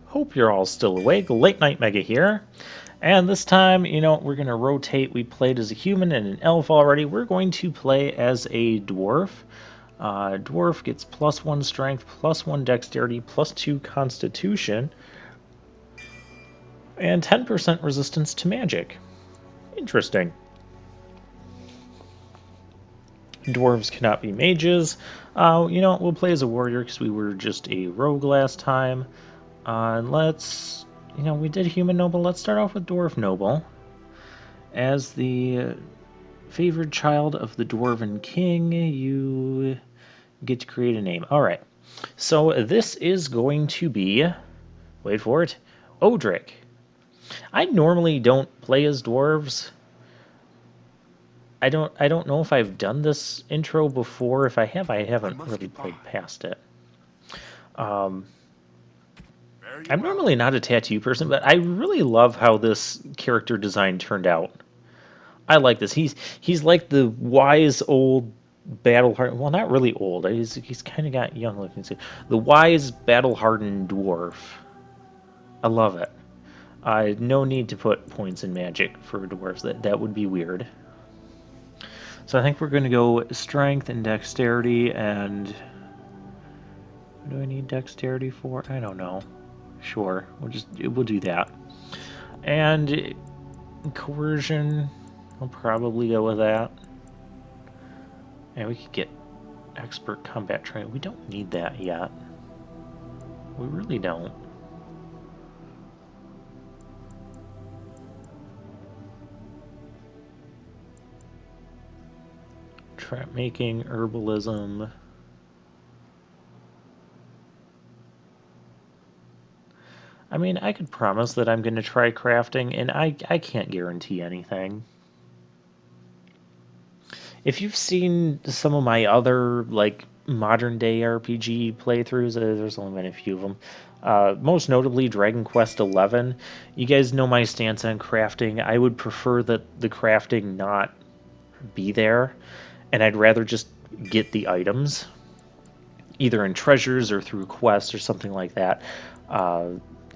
Hope you're all still awake. Late Night Mega here. And this time, we're going to rotate. We played as a human and an elf already. We're going to play as a dwarf. Dwarf gets +1 strength, +1 dexterity, +2 constitution, and 10% resistance to magic. Interesting. Dwarves cannot be mages. We'll play as a warrior because we were just a rogue last time. And let's, we did Human Noble. Let's start off with Dwarf Noble. As the favored child of the Dwarven King, you get to create a name. All right. So this is going to be, wait for it, Odric. I normally don't play as dwarves. I don't know if I've done this intro before. If I have, I haven't really played past it. I'm normally not a tattoo person, but I really love how this character design turned out. I like this. He's like the wise old battle-hardened. Well, not really old. He's kind of got young looking too. The wise battle-hardened dwarf. I love it. No need to put points in magic for dwarves. That would be weird. So I think we're going to go strength and dexterity. And what do I need dexterity for? I don't know. Sure, we'll do that. And coercion, I'll probably go with that. And we could get expert combat training. We don't need that yet. We really don't. Trap making, herbalism. I mean, I could promise that I'm going to try crafting, and I can't guarantee anything. If you've seen some of my other, like, modern-day RPG playthroughs, there's only been a few of them, most notably Dragon Quest XI, you guys know my stance on crafting. I would prefer that the crafting not be there, and I'd rather just get the items, either in treasures or through quests or something like that,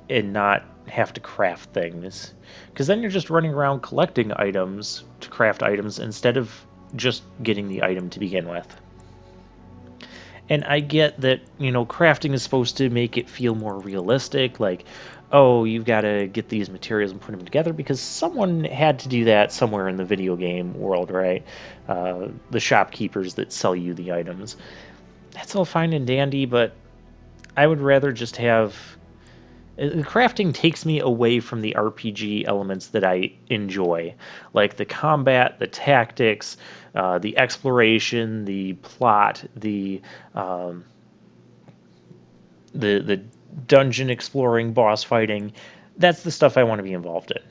and not have to craft things. Because then you're just running around collecting items to craft items instead of just getting the item to begin with. And I get that, crafting is supposed to make it feel more realistic, like, oh, you've got to get these materials and put them together, because someone had to do that somewhere in the video game world, right? The shopkeepers that sell you the items. That's all fine and dandy, but I would rather just have... Crafting takes me away from the RPG elements that I enjoy, like the combat, the tactics, the exploration, the plot, the dungeon exploring, boss fighting. That's the stuff I want to be involved in.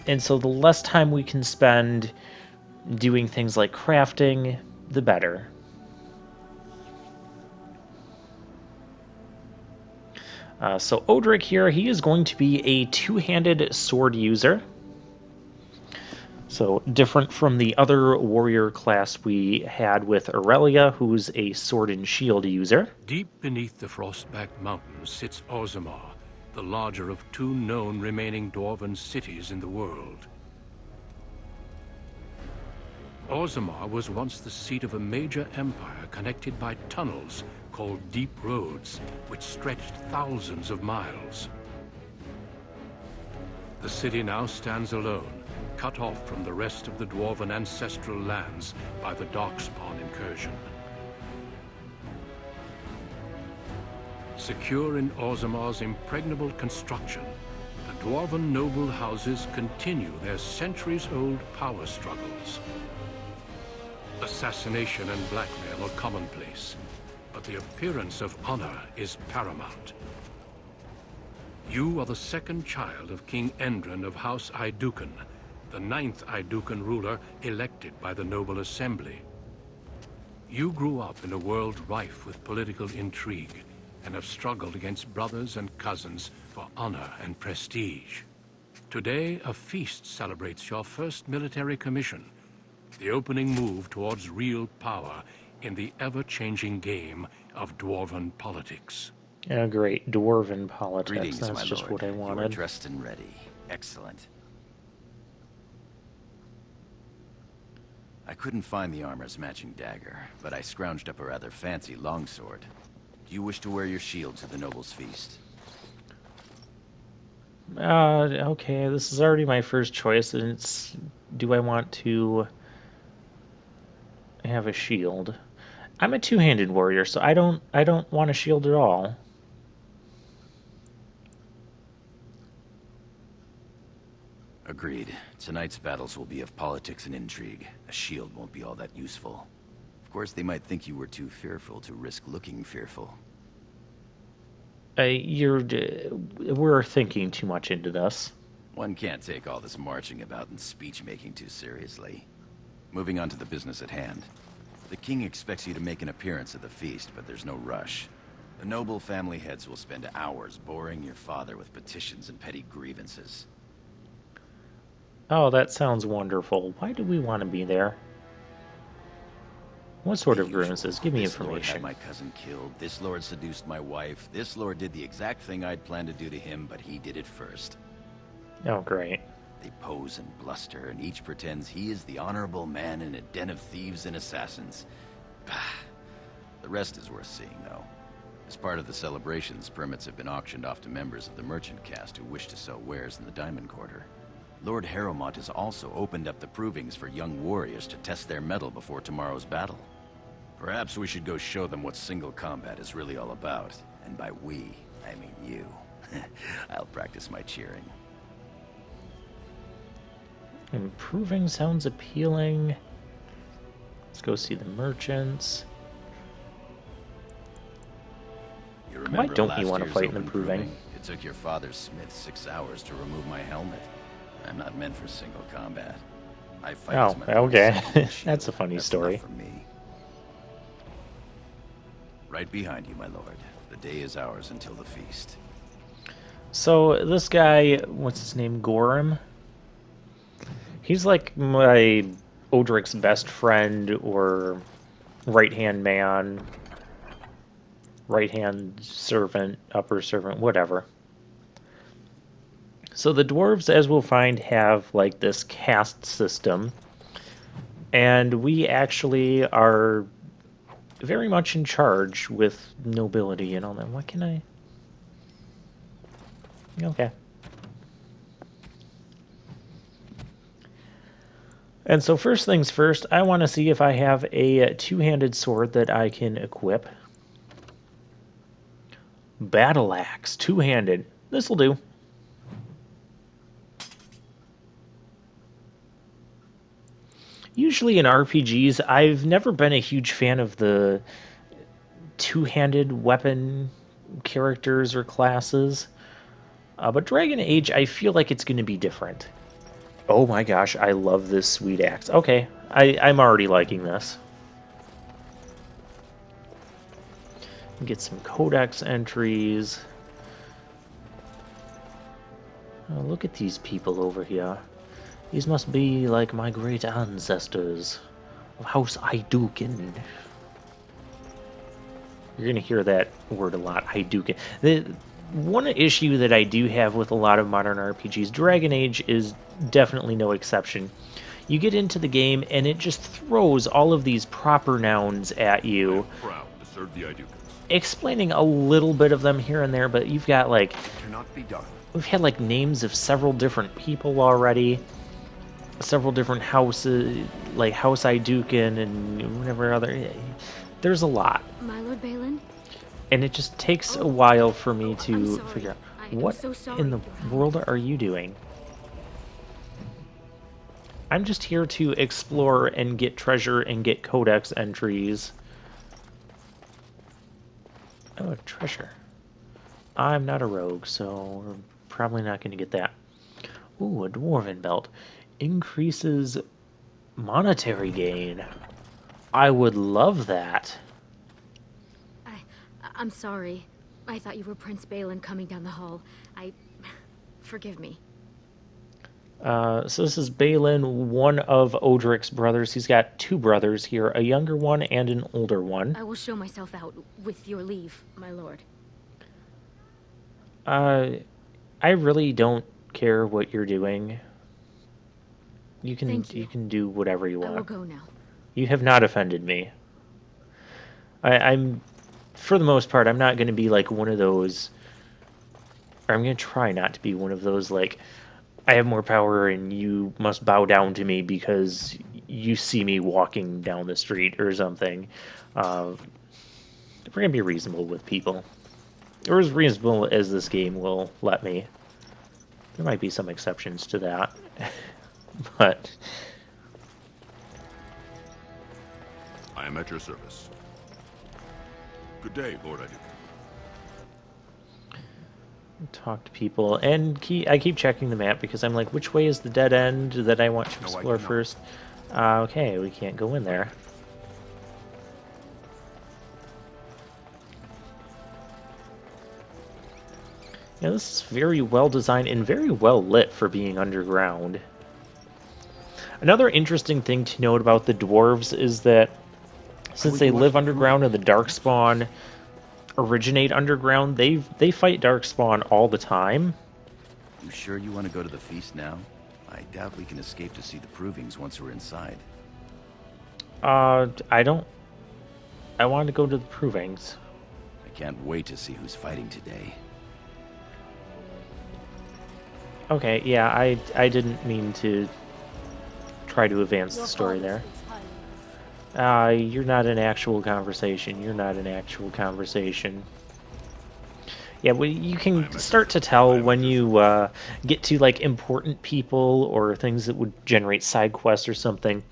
And so the less time we can spend doing things like crafting, the better. So Odric here, he is going to be a two-handed sword user. So different from the other warrior class we had with Aurelia, who's a sword and shield user. Deep beneath the Frostbacked Mountains sits Orzammar, the larger of two known remaining dwarven cities in the world. Orzammar was once the seat of a major empire connected by tunnels called deep roads, which stretched thousands of miles. The city now stands alone, cut off from the rest of the dwarven ancestral lands by the Darkspawn incursion. Secure in Orzammar's impregnable construction, the dwarven noble houses continue their centuries-old power struggles. Assassination and blackmail are commonplace, but the appearance of honor is paramount. You are the second child of King Endrin of House Aeducan, the 9th Aeducan ruler elected by the Noble Assembly. You grew up in a world rife with political intrigue and have struggled against brothers and cousins for honor and prestige. Today, a feast celebrates your first military commission, the opening move towards real power in the ever-changing game of dwarven politics. Great. Dwarven politics. Greetings, my That's just lord. what I You are wanted. dressed and ready. Excellent. I couldn't find the armor's matching dagger, but I scrounged up a rather fancy longsword. Do you wish to wear your shield to the noble's feast? Okay, this is already my first choice, and it's, do I want to have a shield? I'm a two-handed warrior, so I don't want a shield at all. Agreed. Tonight's battles will be of politics and intrigue. A shield won't be all that useful. Of course, they might think you were too fearful to risk looking fearful. We're thinking too much into this. One can't take all this marching about and speech-making too seriously. Moving on to the business at hand. The king expects you to make an appearance at the feast, but there's no rush. The noble family heads will spend hours boring your father with petitions and petty grievances. Oh, that sounds wonderful. Why do we want to be there? What The sort of usual. grievances? Give me This lord had information. my cousin killed. This lord seduced my wife. This lord did the exact thing I'd planned to do to him, but he did it first. Oh, great. They pose and bluster, and each pretends he is the honorable man in a den of thieves and assassins. Bah. The rest is worth seeing, though. As part of the celebrations, permits have been auctioned off to members of the merchant caste who wish to sell wares in the Diamond Quarter. Lord Harrowmont has also opened up the provings for young warriors to test their mettle before tomorrow's battle. Perhaps we should go show them what single combat is really all about. And by we, I mean you. I'll practice my cheering. Improving sounds appealing. Let's go see the merchants. You Why remember don't last you want to year's fight in open improving? proving? It took your father's smith 6 hours to remove my helmet. I'm not meant for single combat. I fight Oh, as my lord's okay. second shield. That's a funny That's story. enough for me. Right behind you, my lord. The day is ours until the feast. So this guy, what's his name, Gorham? He's like my Odric's best friend or right-hand man, right-hand servant, upper servant, whatever. So the dwarves, as we'll find, have like this caste system, and we actually are very much in charge with nobility and all that. What can I? Okay. And so first things first, I want to see if I have a two-handed sword that I can equip. Battle axe, two-handed. This'll do. Usually in RPGs, I've never been a huge fan of the two-handed weapon characters or classes. But Dragon Age, I feel like it's going to be different. Oh my gosh, I love this sweet axe. Okay, I'm already liking this. Get some codex entries. Oh, look at these people over here. These must be like my great ancestors of House Iduken. You're gonna hear that word a lot, Iduken. The one issue that I do have with a lot of modern RPGs, Dragon Age is definitely no exception. You get into the game and it just throws all of these proper nouns at you, Proud to serve the Idukans. explaining a little bit of them here and there, but you've got like, Cannot be done. we've had like names of several different people already, several different houses, like House Iduken and whatever other. There's a lot, My Lord Balin? and it just takes a while for me I'm to sorry. figure out I'm what so sorry, in the Your Highness. world are you doing. I'm just here to explore and get treasure and get codex entries. Oh, treasure. I'm not a rogue, so we're probably not going to get that. Ooh, a dwarven belt. Increases monetary gain. I would love that. I'm sorry. I thought you were Prince Balin coming down the hall. Forgive me. So this is Balin, one of Odric's brothers. He's got two brothers here, a younger one and an older one. I will show myself out, with your leave, my lord. Uh, I really don't care what you're doing. You can Thank you you. can do whatever you I will want. go now. You have not offended me. I'm, for the most part, I'm not going to be like one of those, or I'm going to try not to be one of those like, I have more power and you must bow down to me because you see me walking down the street or something. We're going to be reasonable with people. Or as reasonable as this game will let me. There might be some exceptions to that. But I am at your service. Good day, Lord Iduka. talk to people. And I keep checking the map because I'm like, which way is the dead end that I want to No, I explore cannot. first? Okay, we can't go in there. Yeah, this is very well designed and very well lit for being underground. Another interesting thing to note about the dwarves is that Are since we they going to live the underground and the proving? darkspawn originate underground, they fight darkspawn all the time. You sure you want to go to the feast now? I doubt we can escape to see the provings once we're inside. I don't. I wanted to go to the provings. I can't wait to see who's fighting today. Okay, yeah, I didn't mean to try to advance the story there. You're not an actual conversation. You're not an actual conversation. Yeah, well, you can start to tell when you get to like important people or things that would generate side quests or something.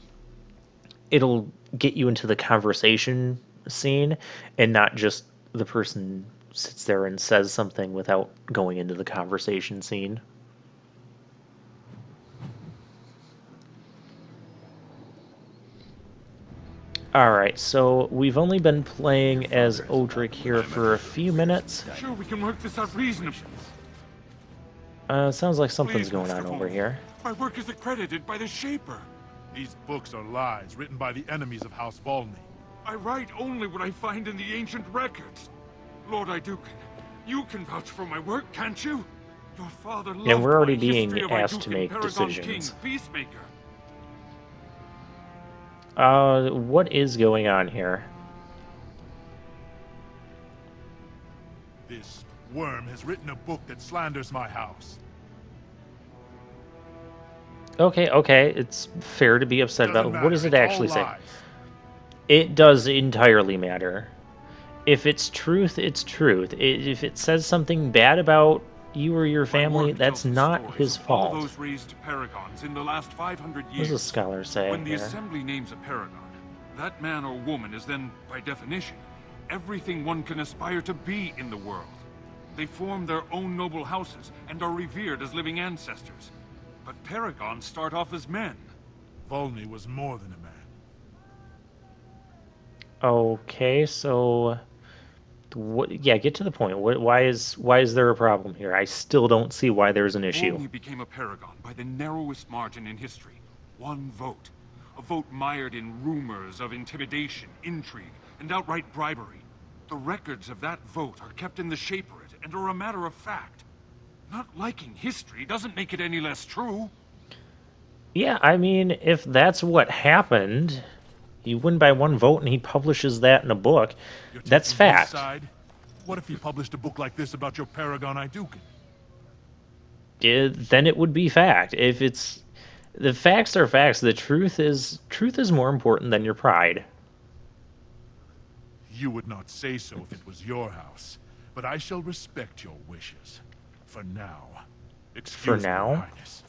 It'll get you into the conversation scene and not just the person sits there and says something without going into the conversation scene. Alright, so we've only been playing as Odric here for a few minutes. Sure, we can work this out reasonably. Sounds like something's Please, going Master on over Volney. here. My work is accredited by the Shaper. These books are lies written by the enemies of House Volney. I write only what I find in the ancient records. Lord Idukan, you can vouch for my work, can't you? Your father loved Yeah, we're already my being history of asked to Idukan, make Paragon decisions. King, Peacemaker. What is going on here? This worm has written a book that slanders my house. Okay, it's fair to be upset Doesn't about. What matter, does it it's all actually say? lies. It does entirely matter. If it's truth, it's truth. If it says something bad about you or your My family, work that's tells the not stories his of all fault. those raised to paragons in the last 500 What years. does the scholar say When the here? Assembly names a paragon, that man or woman is then, by definition, everything one can aspire to be in the world. They form their own noble houses and are revered as living ancestors. But paragons start off as men. Volney was more than a man. Okay, so what? Yeah, get to the point. Why is there a problem here? I still don't see why there's an issue. Volney became a paragon by the narrowest margin in history. One vote. A vote mired in rumors of intimidation, intrigue, and outright bribery. The records of that vote are kept in the Shaperate and are a matter of fact. Not liking history doesn't make it any less true. Yeah, I mean, if that's what happened, you win by one vote and he publishes that in a book, You're that's taking his fact. side? What if he published a book like this about your paragon Idukan? Then it would be fact. If it's the facts are facts, the truth is more important than your pride. You would not say so if it was your house, but I shall respect your wishes. For now. Excuse me, now? Your Highness.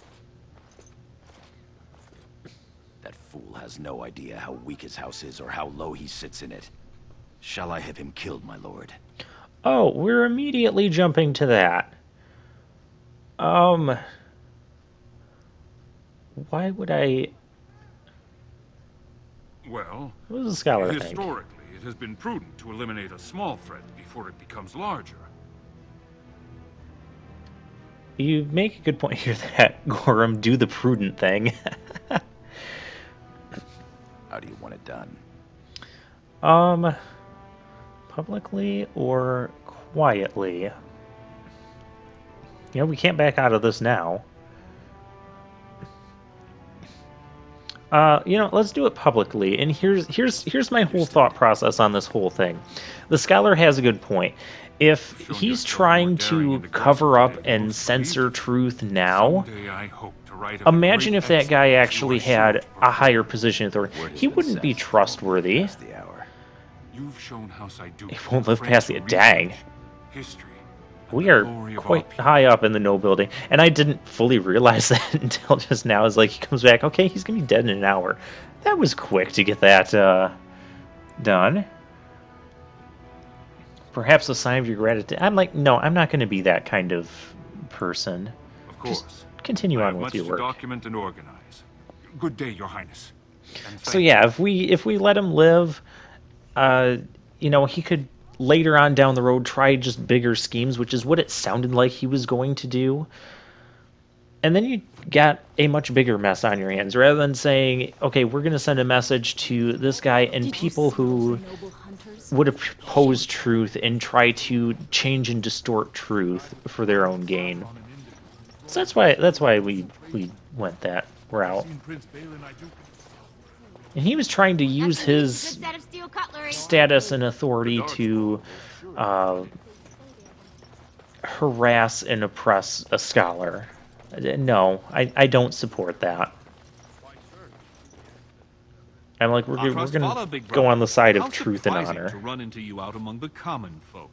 That fool has no idea how weak his house is or how low he sits in it. Shall I have him killed, my lord? Oh, we're immediately jumping to that. Why would I? Well, What does the scholar think? historically, it has been prudent to eliminate a small threat before it becomes larger. You make a good point here that Gorham do the prudent thing. How do you want it done? Publicly or quietly? You know, we can't back out of this now. You know, let's do it publicly. And here's my whole thought process on this whole thing. The scholar has a good point. If he's trying to cover up and censor truth now, imagine if that guy actually had a higher position of authority. He wouldn't be trustworthy. You've shown House Iduken He won't live past the dang. history. We are quite high up in the nobility, and I didn't fully realize that until just now. It's like he comes back, okay, he's gonna be dead in an hour. That was quick to get that done. Perhaps a sign of your gratitude. I'm like, no, I'm not going to be that kind of person. Of course. Just continue on with your work. Document and organize. Good day, Your Highness. So yeah, if we let him live, you know, he could later on down the road try just bigger schemes, which is what it sounded like he was going to do. And then you got a much bigger mess on your hands, rather than saying, okay, we're going to send a message to this guy and people who would oppose truth and try to change and distort truth for their own gain. So that's why we went that route. And he was trying to use his status and authority to harass and oppress a scholar. No, I don't support that. I'm like, we're going to go on the side of truth and honor. To run into you out among the common folk.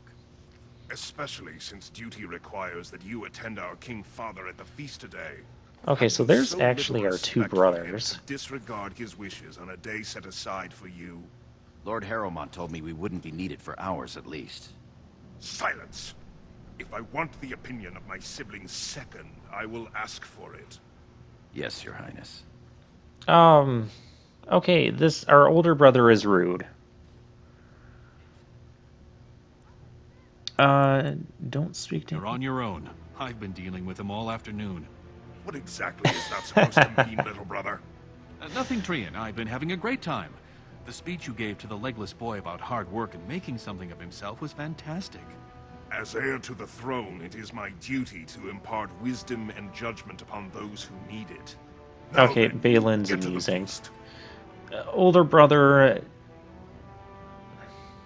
Especially since duty requires that you attend our King Father at the feast today. Okay, so there's actually our two brothers. Disregard his wishes on a day set aside for you. Lord Harrowmont told me we wouldn't be needed for hours at least. Silence! If I want the opinion of my sibling's second, I will ask for it. Yes, Your Highness. Okay, our older brother is rude. Don't speak to him. You're on your own. I've been dealing with him all afternoon. What exactly is that supposed to mean, little brother? Nothing, Trian. I've been having a great time. The speech you gave to the legless boy about hard work and making something of himself was fantastic. As heir to the throne, it is my duty to impart wisdom and judgment upon those who need it. Now Okay, then, Balin's get to the amusing. feast. Older brother,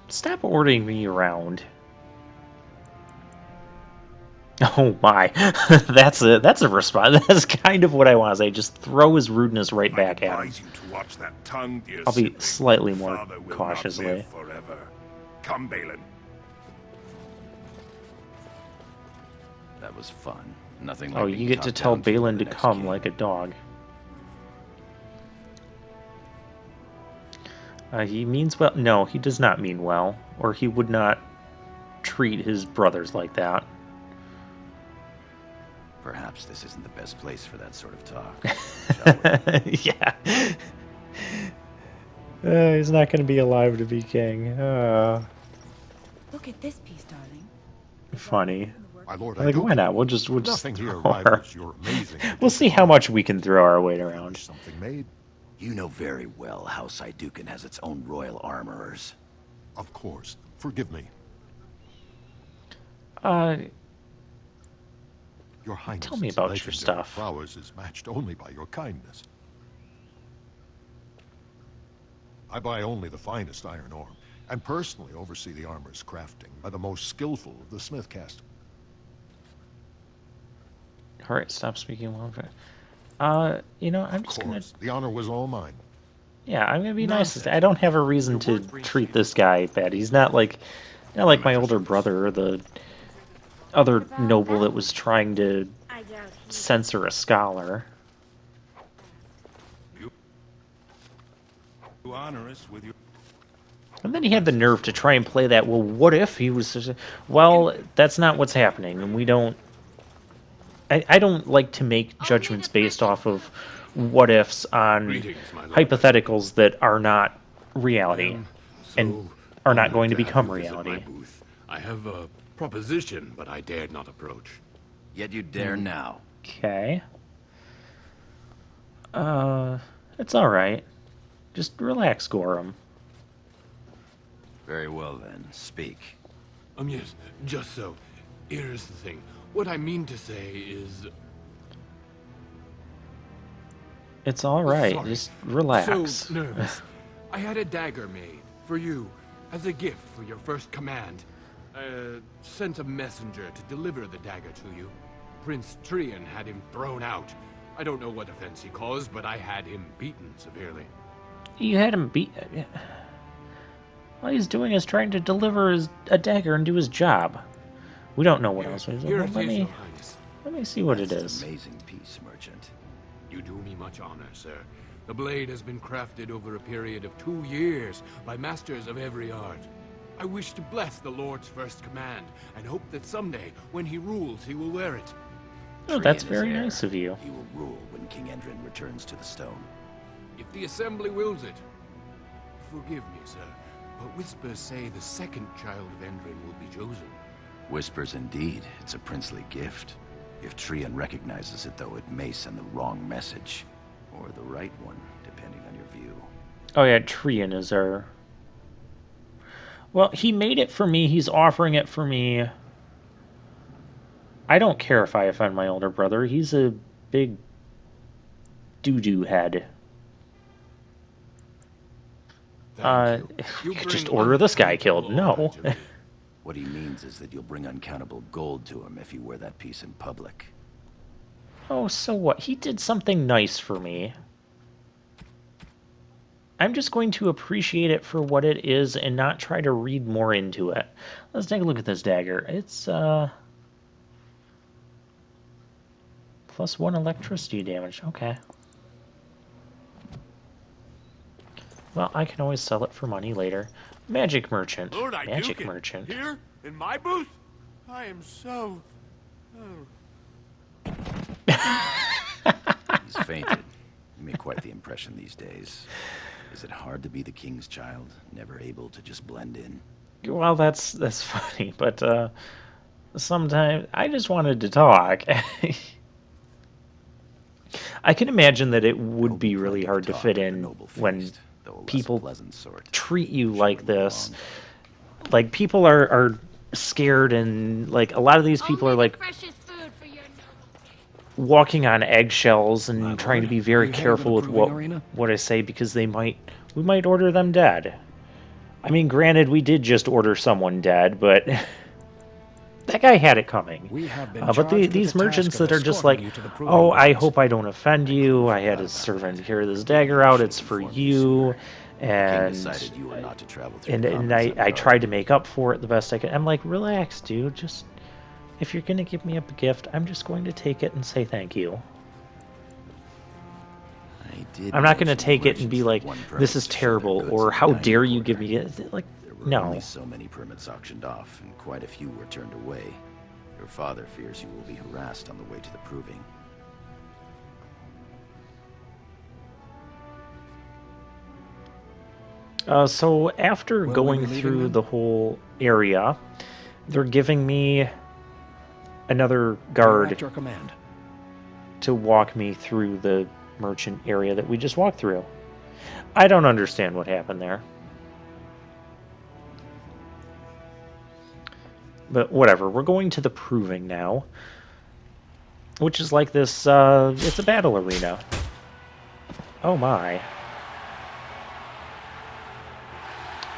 stop ordering me around. Oh my, that's a response. That's kind of what I want to say. Just throw his rudeness right back at him. You to watch that tongue, dear I'll be sibling. slightly more Father will cautiously. not live forever. Come, Balin. That was fun. Nothing like Oh, being you get to talked tell down to by Balin the to next come king. like a dog. He means well. No, he does not mean well, or he would not treat his brothers like that. Perhaps this isn't the best place for that sort of talk. Shall we? Yeah. He's not going to be alive to be king. Look at this piece, darling. Funny. My lord, Like, why not? We'll just Nothing here throw our- rivals your amazing. We'll see how much we can throw our weight around. Something made. You know very well House Iduken has its own royal armorers. Of course. Forgive me. Your Highness. Tell me about your stuff. Prowess is matched only by your kindness. I buy only the finest iron ore, and personally oversee the armor's crafting by the most skillful of the smith caste. All right, stop speaking longer. You know, I'm just gonna. The honor was all mine. Yeah, I'm gonna be nice. I don't have a reason to treat this guy bad. He's not like my older brother or the other noble that was trying to censor a scholar. You honor us with your... And then he had the nerve to try and play that, well, what if he was... Well, that's not what's happening, and we don't... I don't like to make judgments based off of what-ifs on hypotheticals that are not reality, and are not going to become reality. I have a proposition, but I dared not approach. Yet you dare now. Okay. It's alright. Just relax, Gorham. Very well then, speak. Yes, just so. Here's the thing. what I mean to say is... It's all right. Sorry. Just relax. So nervous. I had a dagger made for you as a gift for your first command. Sent a messenger to deliver the dagger to you. Prince Trian had him thrown out. I don't know what offense he caused, but I had him beaten severely. You had him beat... All he's doing is trying to deliver a dagger and do his job. We don't know what else he's doing. Let me see what it is. An amazing piece, merchant. You do me much honor, sir. The blade has been crafted over a period of 2 years by masters of every art. I wish to bless the Lord's first command, and hope that someday, when he rules, he will wear it. Oh, that's very nice of you. He will rule when King Endrin returns to the stone. If the assembly wills it. Forgive me, sir, but whispers say the second child of Endrin will be chosen. Whispers indeed. It's a princely gift. If Trian recognizes it, though, it may send the wrong message. Or the right one, depending on your view. Oh yeah, Trian is our... Well, he made it for me. He's offering it for me. I don't care if I offend my older brother. He's a big doo-doo head. You could just order this guy killed. No. What he means is that you'll bring uncountable gold to him if you wear that piece in public. Oh, so what? He did something nice for me. I'm just going to appreciate it for what it is and not try to read more into it. Let's take a look at this dagger. It's, +1 electricity damage. Okay. Well, I can always sell it for money later. Magic merchant. Lord, Magic merchant. Here? In my booth? I am so... Oh. He's fainted. You make quite the impression these days. Is it hard to be the king's child, never able to just blend in? Well, that's funny, but sometimes I just wanted to talk. I can imagine that it would be really hard to fit in when people treat you like this. Like, people are scared, and like a lot of these people are like walking on eggshells and trying to be very careful with what I say, because we might order them dead. I mean, granted, we did just order someone dead, but that guy had it coming. But these merchants that are just like, oh, I hope I don't offend you. I had a servant carry this dagger out. It's for you. And I tried to make up for it the best I could. I'm like, relax, dude. Just, if you're going to give me a gift, I'm just going to take it and say thank you. I'm not going to take it and be like, this is terrible, or how dare you give me it. Like, no. Only so many permits auctioned off, and quite a few were turned away. Your father fears you will be harassed on the way to the proving. So after going through the whole area, they're giving me another guard to walk me through the merchant area that we just walked through. I don't understand what happened there. But whatever, we're going to the proving now, which is like this, it's a battle arena. Oh my.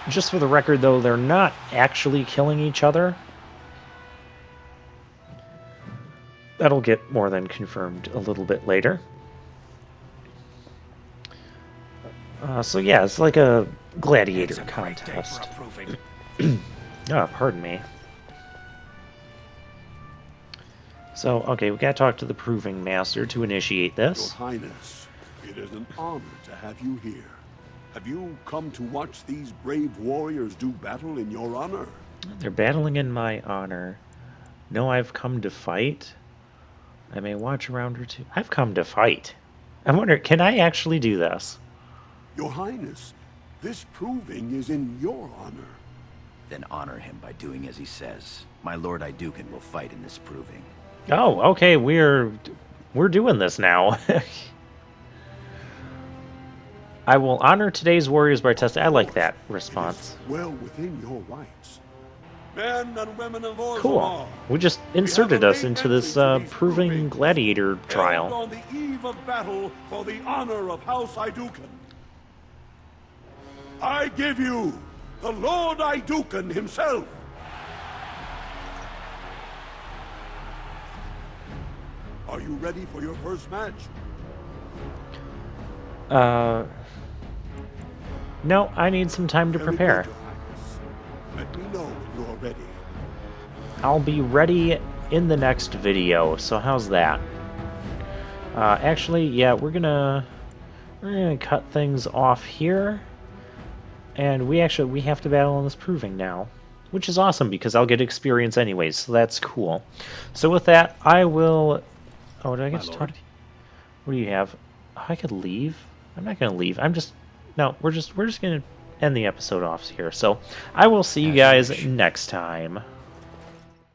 Just for the record, though, they're not actually killing each other. That'll get more than confirmed a little bit later. So yeah, it's like a gladiator contest. Oh, pardon me. So, okay, we gotta talk to the Proving Master to initiate this. Your Highness, it is an honor to have you here. Have you come to watch these brave warriors do battle in your honor? They're battling in my honor. No, I've come to fight. I may watch around or two. I've come to fight. I wonder, can I actually do this? Your Highness, this proving is in your honor. Then honor him by doing as he says. My Lord Idukan will fight in this proving. Oh, okay, we're doing this now. I will honor today's warriors by testing. I like that response. Well within your rights. Men and women of Orzammar, Cool. We just inserted us into this proving gladiator trial. held on the eve of battle for the honor of House Iduken. I give you the Lord Iduken himself. Are you ready for your first match? No, I need some time to Very prepare. good, Your Highness. Let me know when you're ready. I'll be ready in the next video, so how's that? Actually, yeah, we're gonna cut things off here, and we have to battle on this proving now, which is awesome because I'll get experience anyways, so that's cool. So with that, I will. Oh, did I get to talk to you? What do you have? Oh, I could leave. I'm not gonna leave. No, we're just gonna end the episode off here. So I will see you guys next time.